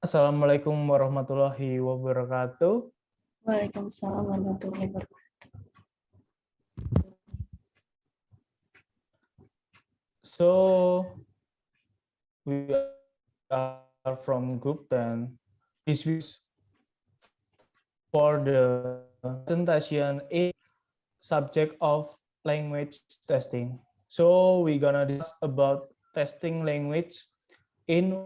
Assalamualaikum warahmatullahi wabarakatuh. Waalaikumsalam warahmatullahi wabarakatuh. So we are from group 10. This is for the presentation a subject of language testing. So we're gonna discuss about testing language in.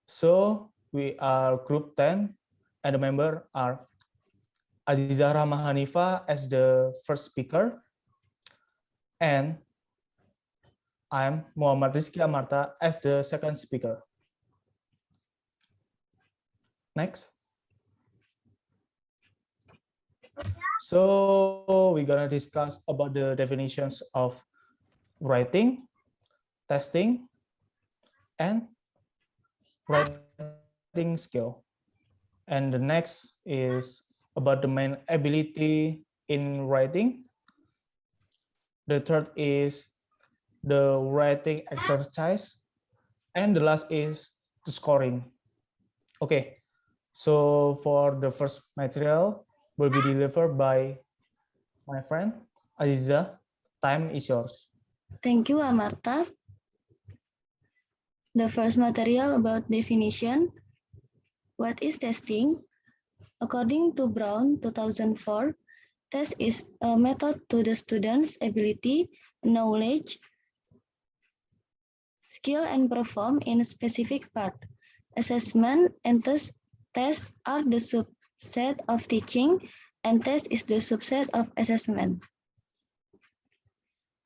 So we are group 10 and the member are Azizah Rahma Hanifa as the first speaker, and I'm Muhammad Rizky Amarta as the second speaker. Next. So we're gonna discuss about the definitions of writing, testing, and writing skill. And the next is about the main ability in writing. The third is the writing exercise. And the last is the scoring. Okay, so for the first material will be delivered by my friend Aziza. Time is yours. Thank you, Amarta. The first material about definition. What is testing? According to Brown, 2004, test is a method to the student's ability, knowledge, skill, and perform in a specific part. Assessment and tests are the subset of teaching, and test is the subset of assessment.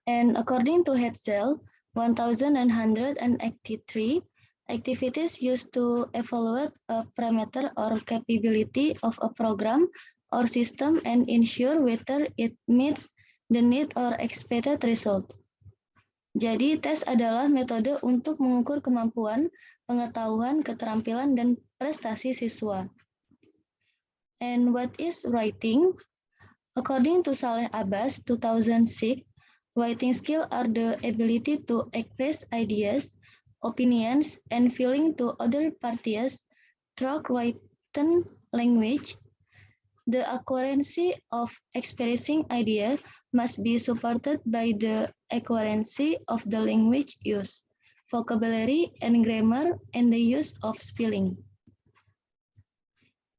And according to Hetzel, 1183, activities used to evaluate a parameter or capability of a program or system and ensure whether it meets the need or expected result. Jadi, tes adalah metode untuk mengukur kemampuan, pengetahuan, keterampilan, dan prestasi siswa. And what is writing? According to Saleh Abbas, 2006, writing skills are the ability to express ideas, opinions, and feelings to other parties through written language. The accuracy of expressing ideas must be supported by the accuracy of the language used, vocabulary and grammar, and the use of spelling.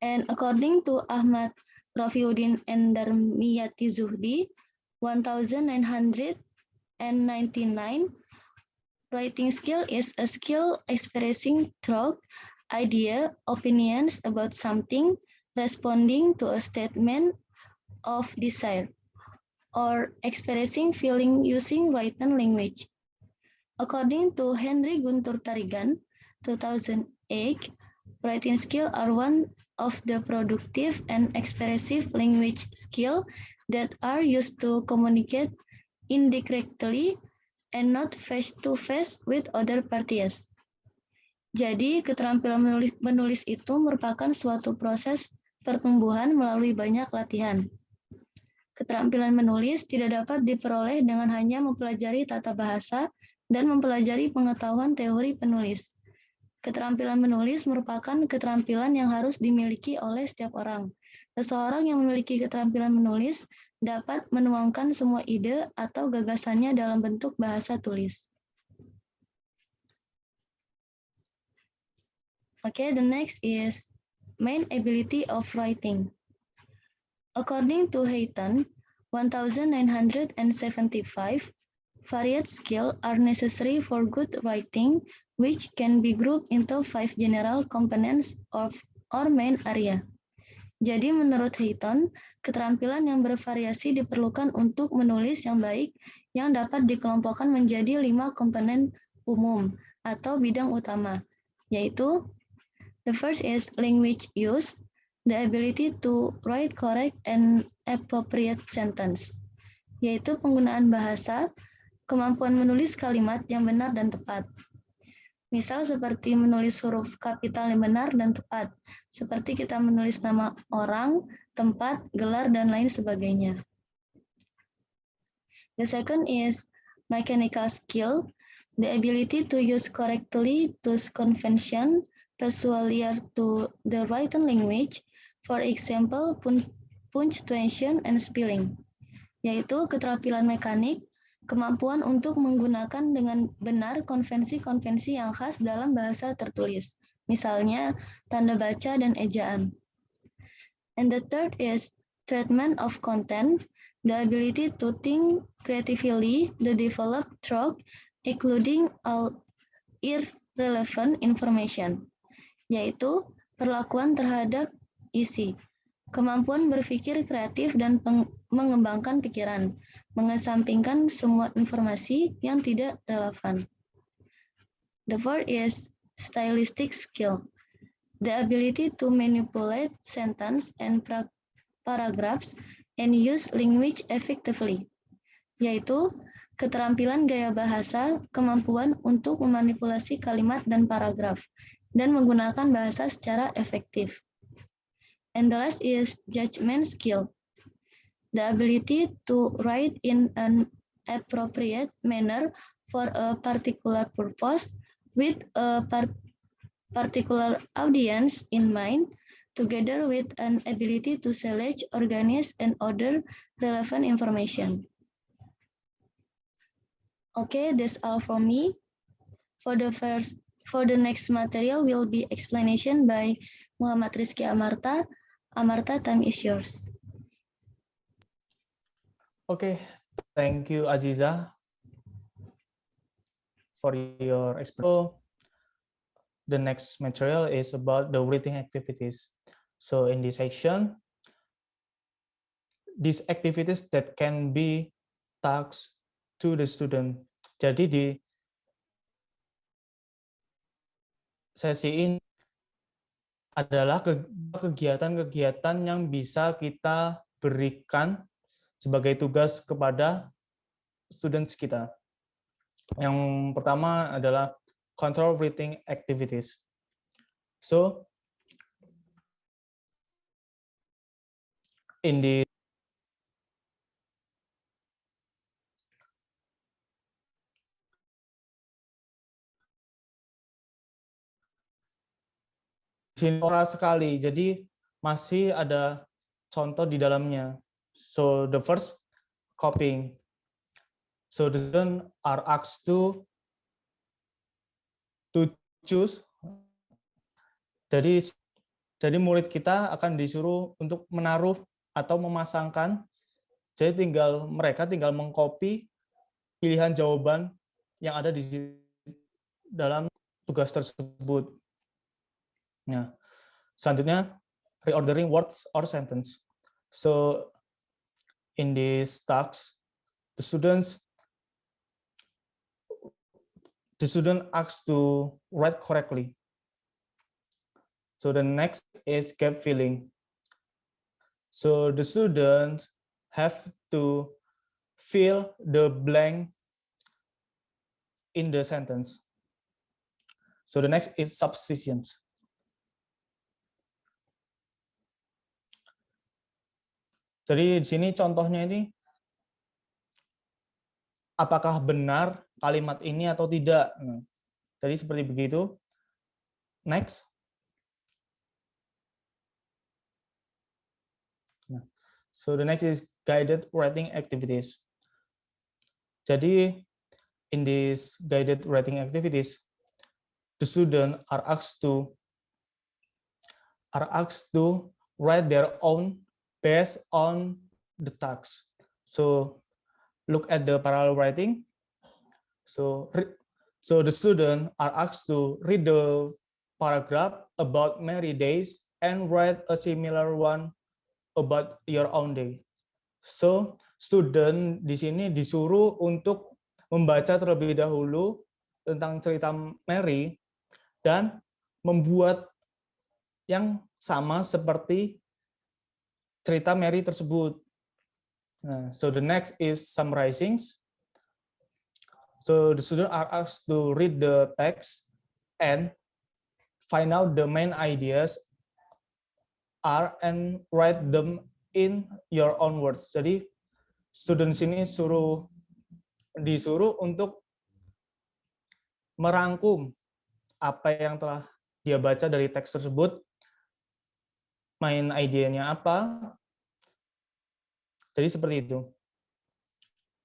And according to Ahmad Rafiuddin and Darmiyati Zuhdi, 1999, writing skill is a skill expressing thought, idea, opinions about something, responding to a statement of desire, or expressing feeling using written language. According to Henry Guntur Tarigan, 2008, writing skills are one of the productive and expressive language skills that are used to communicate indirectly and not face-to-face with other parties. Jadi, keterampilan menulis itu merupakan suatu proses pertumbuhan melalui banyak latihan. Keterampilan menulis tidak dapat diperoleh dengan hanya mempelajari tata bahasa dan mempelajari pengetahuan teori penulis. Keterampilan menulis merupakan keterampilan yang harus dimiliki oleh setiap orang. Seseorang yang memiliki keterampilan menulis dapat menuangkan semua ide atau gagasannya dalam bentuk bahasa tulis. Okay, the next is main ability of writing. According to Hayton, 1975, varied skills are necessary for good writing, which can be grouped into 5 general components or main area. Jadi menurut Hayton, keterampilan yang bervariasi diperlukan untuk menulis yang baik yang dapat dikelompokkan menjadi 5 komponen umum atau bidang utama, yaitu the first is language use, the ability to write correct and appropriate sentence, yaitu penggunaan bahasa, kemampuan menulis kalimat yang benar dan tepat. Misal seperti menulis huruf kapital yang benar dan tepat, seperti kita menulis nama orang, tempat, gelar, dan lain sebagainya. The second is mechanical skill, the ability to use correctly those convention, peculiar to the written language, for example, punctuation and spelling, yaitu keterampilan mekanik, kemampuan untuk menggunakan dengan benar konvensi-konvensi yang khas dalam bahasa tertulis, misalnya tanda baca dan ejaan. And the third is treatment of content, the ability to think creatively, the developed through including all irrelevant information, yaitu perlakuan terhadap isi, kemampuan berpikir kreatif dan mengembangkan pikiran, mengesampingkan semua informasi yang tidak relevan. The fourth is stylistic skill, the ability to manipulate sentence and paragraphs and use language effectively, yaitu keterampilan gaya bahasa, kemampuan untuk memanipulasi kalimat dan paragraf, dan menggunakan bahasa secara efektif. And the last is judgment skill, the ability to write in an appropriate manner for a particular purpose with a particular audience in mind, together with an ability to select, organize, and order relevant information. Okay, that's all from me. For the next material will be explanation by Muhammad Rizky Amarta. Amarta, time is yours. Okay, thank you, Aziza, for your explanation. The next material is about the reading activities. So in this section, these activities that can be tasks to the student. Jadi di sesi ini adalah kegiatan-kegiatan yang bisa kita berikan sebagai tugas kepada students kita. Yang pertama adalah control reading activities. So in the sinora sekali, jadi masih ada contoh di dalamnya. So the first, copying. So the students are asked to choose. Jadi murid kita akan disuruh untuk menaruh atau memasangkan. Jadi mereka tinggal mengcopy pilihan jawaban yang ada di dalam tugas tersebut. Nah, selanjutnya reordering words or sentence. So in this task, the student asked to write correctly. So the next is gap filling. So the students have to fill the blank in the sentence. So the next is substitutions. Jadi di sini contohnya ini apakah benar kalimat ini atau tidak. Nah, jadi seperti begitu. Next. Nah, so the next is guided writing activities. Jadi in these guided writing activities, the student are asked to write their own based on the task. So look at the parallel writing. So the student are asked to read the paragraph about merry days and write a similar one about your own day. So student di sini disuruh untuk membaca terlebih dahulu tentang cerita Mary dan membuat yang sama seperti cerita Mary tersebut. Nah, so the next is summarizing. So the students are asked to read the text and find out the main ideas are and write them in your own words. Jadi students ini disuruh untuk merangkum apa yang telah dia baca dari teks tersebut, main idenya apa. Jadi seperti itu.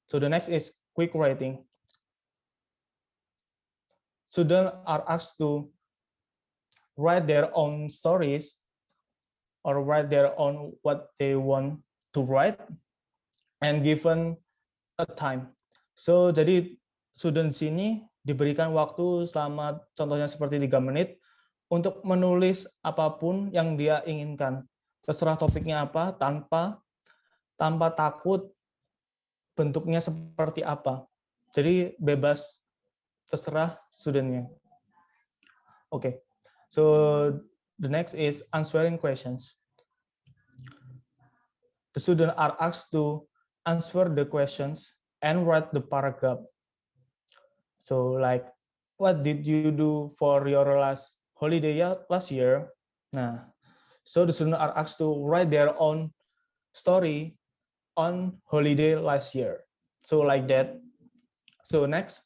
So the next is quick writing. Students are asked to write their own stories or write their own what they want to write and given a time. So jadi students ini diberikan waktu selama contohnya seperti 3 menit untuk menulis apapun yang dia inginkan. Terserah topiknya apa, tanpa takut bentuknya seperti apa. Jadi bebas, terserah studentnya. Okay, so the next is answering questions. The students are asked to answer the questions and write the paragraph. So like, what did you do for your last holiday last year? Nah, so the students are asked to write their own story on holiday last year. So like that. So next.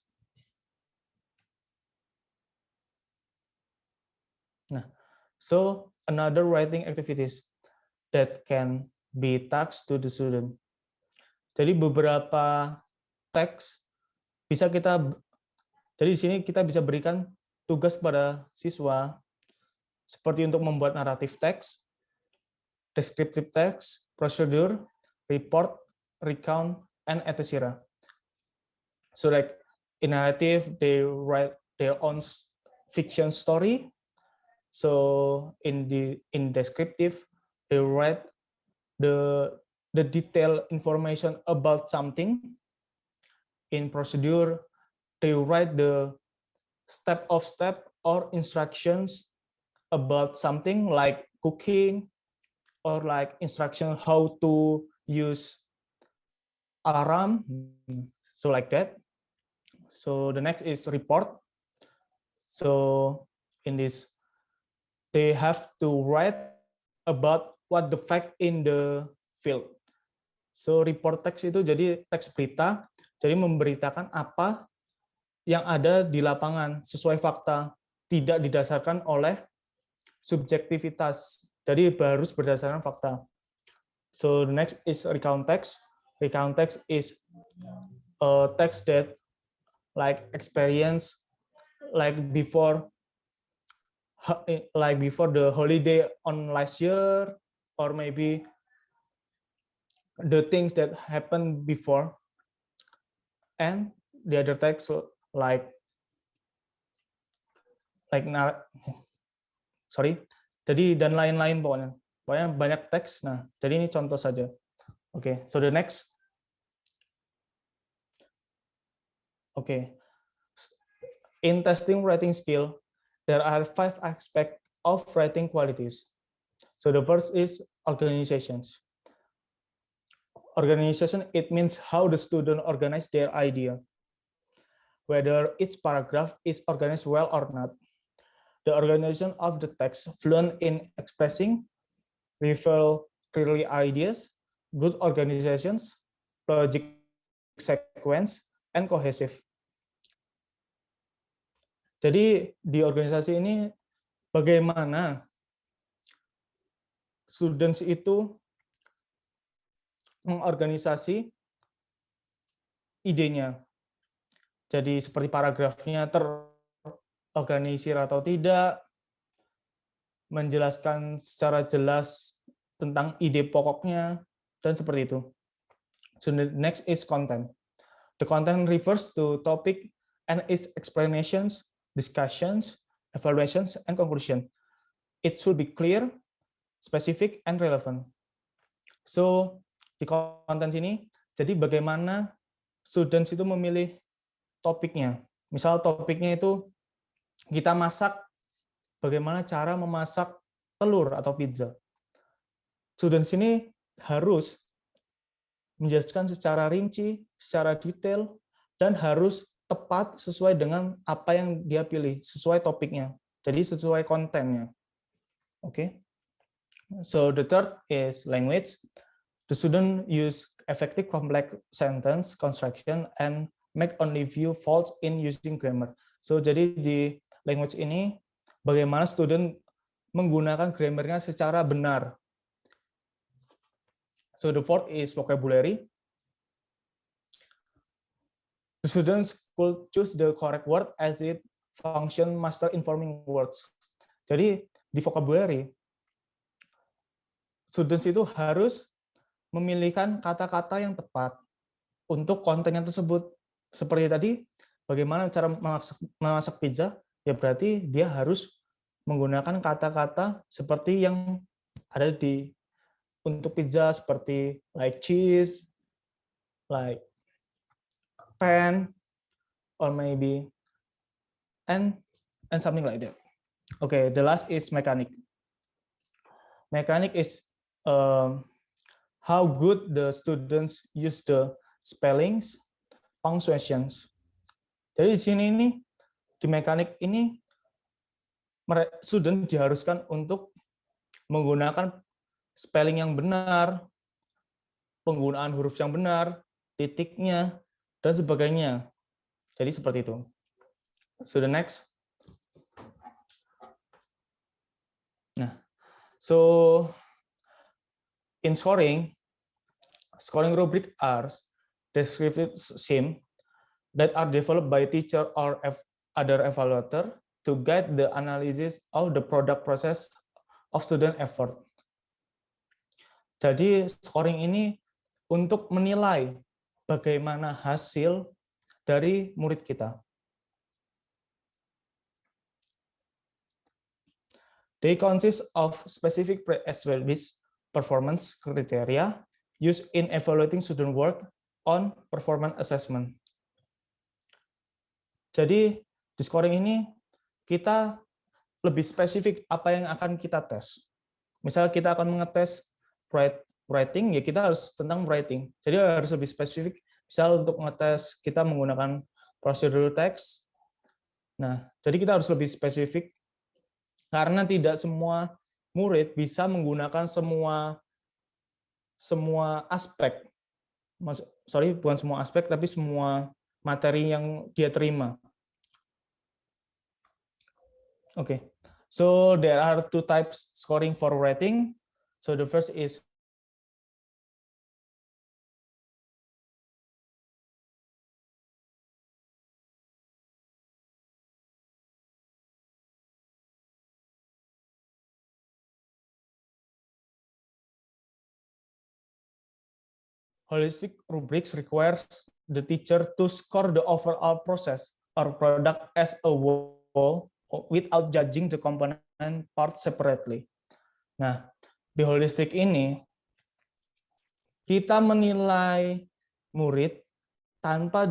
Nah, so another writing activities that can be tasked to the student. Jadi beberapa teks bisa kita, jadi di sini kita bisa berikan tugas kepada siswa seperti untuk membuat naratif teks, descriptive text, procedure, report, recount, and etc. So like in narrative, they write their own fiction story. So in descriptive, they write the detailed information about something. In procedure, they write the step-of-step or instructions about something like cooking, or like instruction how to use alarm. So like that. So the next is report. So in this, they have to write about what the fact in the field. So report text itu jadi teks berita, jadi memberitakan apa yang ada di lapangan sesuai fakta, tidak didasarkan oleh subjektivitas. Jadi harus berdasarkan fakta. So the next is recount text. Recount text is a text that like experience like before the holiday on last year, or maybe the things that happened before. And the other text like jadi dan lain-lain pokoknya banyak teks. Nah, jadi ini contoh saja. Okay, so the next. Okay, in testing writing skill, there are 5 aspects of writing qualities. So the first is organizations. Organization, it means how the student organize their idea, whether each paragraph is organized well or not. The organization of the text, fluent in expressing, reveal clearly ideas, good organizations, logic sequence, and cohesive. Jadi di organisasi ini bagaimana students itu mengorganisasi idenya. Jadi seperti paragrafnya terorganisir atau tidak, menjelaskan secara jelas tentang ide pokoknya, dan seperti itu. So the next is content. The content refers to topic and its explanations, discussions, evaluations, and conclusion. It should be clear, specific, and relevant. So di konten sini, jadi bagaimana students itu memilih topiknya. Misal topiknya itu kita masak, bagaimana cara memasak telur atau pizza. Students ini harus menjelaskan secara rinci, secara detail, dan harus tepat sesuai dengan apa yang dia pilih, sesuai topiknya. Jadi sesuai kontennya. Okay. So the third is language. The student use effective complex sentence construction and make only few faults in using grammar. So jadi di language ini bagaimana student menggunakan grammarnya secara benar. So the fourth is vocabulary. The students could choose the correct word as it function master informing words. Jadi di vocabulary, students itu harus memilihkan kata-kata yang tepat untuk kontennya tersebut. Seperti tadi, bagaimana cara memasak pizza, ya berarti dia harus menggunakan kata-kata seperti yang ada di untuk pizza, seperti like cheese, like pan, or maybe and something like that. Okay, the last is mechanic. Mechanic is how good the students use the spellings, punctuations. Jadi di sini ini di mekanik ini student diharuskan untuk menggunakan spelling yang benar, penggunaan huruf yang benar, titiknya, dan sebagainya. Jadi seperti itu. So the next. Nah, so in scoring rubric are descriptive scheme that are developed by teacher or other evaluator to guide the analysis of the product process of student effort. Jadi scoring ini untuk menilai bagaimana hasil dari murid kita. They consist of specific pre-established performance criteria used in evaluating student work on performance assessment. Jadi di scoring ini kita lebih spesifik apa yang akan kita tes. Misal kita akan mengetes writing, ya kita harus tentang writing. Jadi harus lebih spesifik. Misal untuk mengetes kita menggunakan procedural text. Nah, jadi kita harus lebih spesifik karena tidak semua murid bisa menggunakan semua aspek. Bukan semua aspek, tapi semua materi yang dia terima. Okay, so there are two types scoring for writing. So the first is holistic rubrics requires the teacher to score the overall process or product as a whole without judging the component part separately. Nah, di holistik ini kita menilai murid tanpa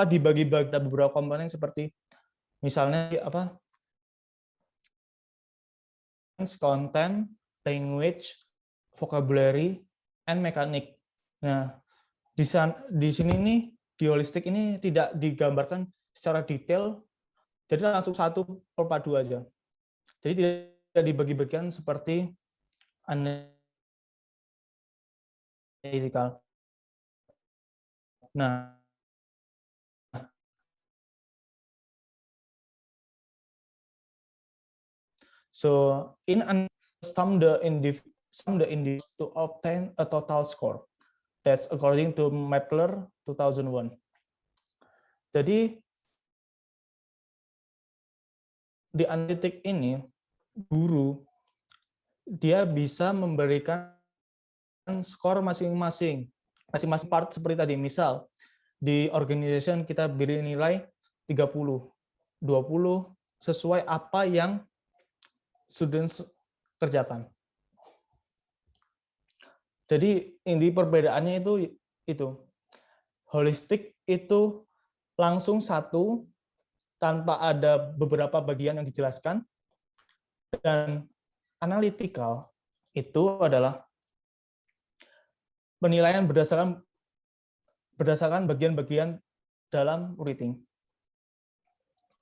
dibagi-bagi beberapa komponen seperti misalnya content, language, vocabulary, and mechanic. Nah, di sini nih di holistik ini tidak digambarkan secara detail, jadi langsung satu perpadu aja. Jadi tidak dibagi-bagikan seperti analytical. Nah, so in sum the individuals to obtain a total score. That's according to Mapler 2001. Jadi di analitik ini guru dia bisa memberikan skor masing-masing part seperti tadi. Misal di organization kita beri nilai 30, 20 sesuai apa yang students kerjakan. Jadi ini perbedaannya itu holistik itu langsung satu tanpa ada beberapa bagian yang dijelaskan, dan analytical itu adalah penilaian berdasarkan bagian-bagian dalam rating.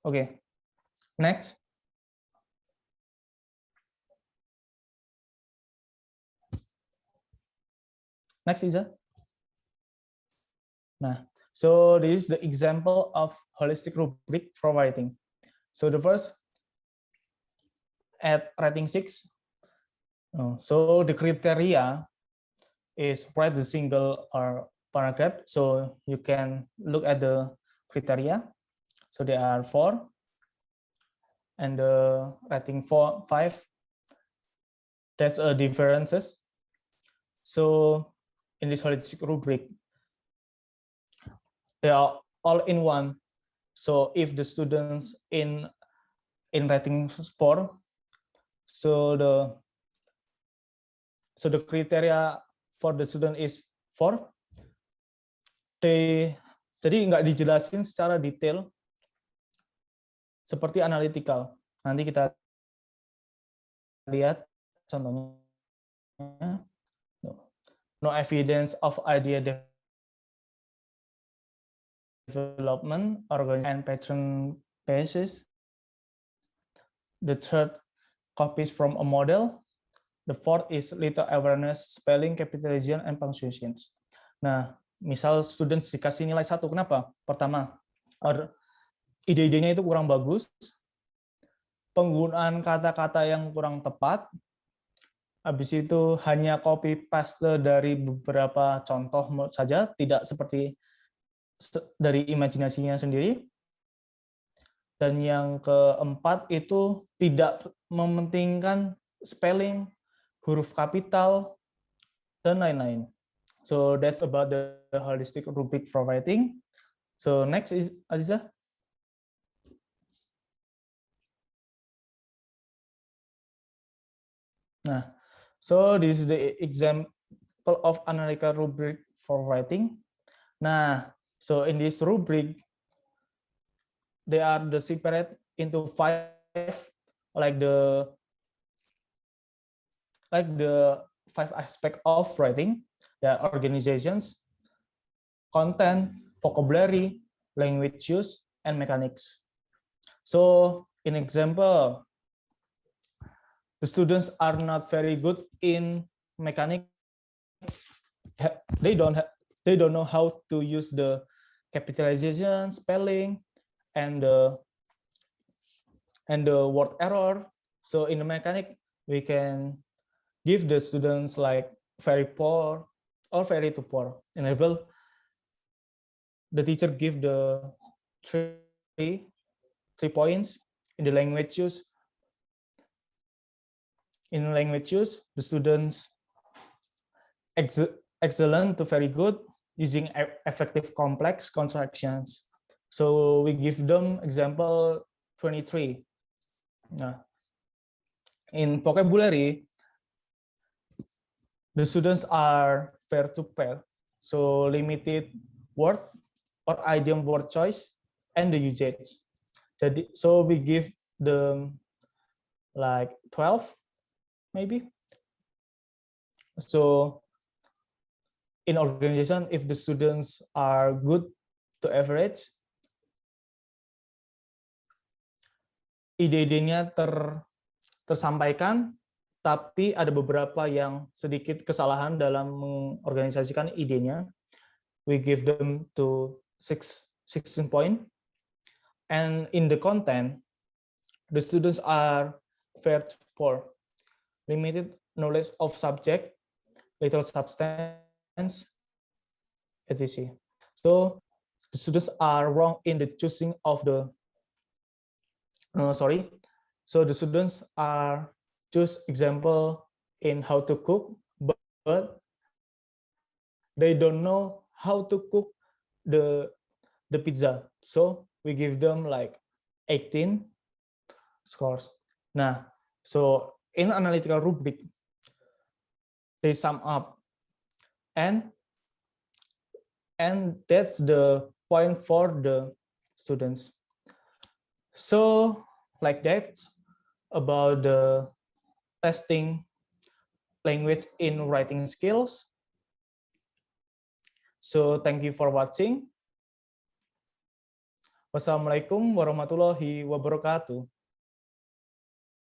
Oke, next. Next, Iza. Nah, So this is the example of holistic rubric for writing. So the first at writing 6. So the criteria is write the single or paragraph. So you can look at the criteria. So there are 4, and the writing 5. There's a differences. So in this holistic rubric, they are all in one. So if the students in writing 4, so the criteria for the student is 4. Jadi nggak dijelasin secara detail seperti analytical. Nanti kita lihat contohnya. No evidence of idea development, organization, and pattern basis. The third, copies from a model. The fourth is little awareness, spelling, capitalization, and punctuations. Nah, misal students dikasih nilai 1, kenapa? Pertama, ide-idenya itu kurang bagus, penggunaan kata-kata yang kurang tepat, habis itu hanya copy paste dari beberapa contoh saja, tidak seperti dari imajinasinya sendiri. Dan yang keempat itu tidak mementingkan spelling, huruf kapital, dan lain-lain. So that's about the holistic rubric for writing. So next is Aziza. Nah, so this is the example of analytical rubric for writing. Nah, so in this rubric, they are separate into 5, like the 5 aspects of writing. There are organizations, content, vocabulary, language use, and mechanics. So in example, the students are not very good in mechanics. They don't know how to use the capitalization, spelling, and the word error. So in the mechanic, we can give the students like very poor or very too poor. Enable the teacher give the 3 points in the language use. In language use, the students excellent to very good using effective complex contractions. So we give them example 23. Nah, in vocabulary, the students are fair to pair, so limited word or idiom word choice and the usage. So we give them like 12 maybe. So in organization, if the students are good to average, ide-idenya tersampaikan, tapi ada beberapa yang sedikit kesalahan dalam mengorganisasikan idenya. We give them to 16 point. And in the content, the students are fair to poor, limited knowledge of subject, little substance, etc. So the students are wrong in the choosing of the So the students are choose example in how to cook, but they don't know how to cook the pizza. So we give them like 18 scores. Nah, so in analytical rubric, they sum up, and that's the point for the students. So like that about the testing language in writing skills. So thank you for watching. Wassalamualaikum warahmatullahi wabarakatuh.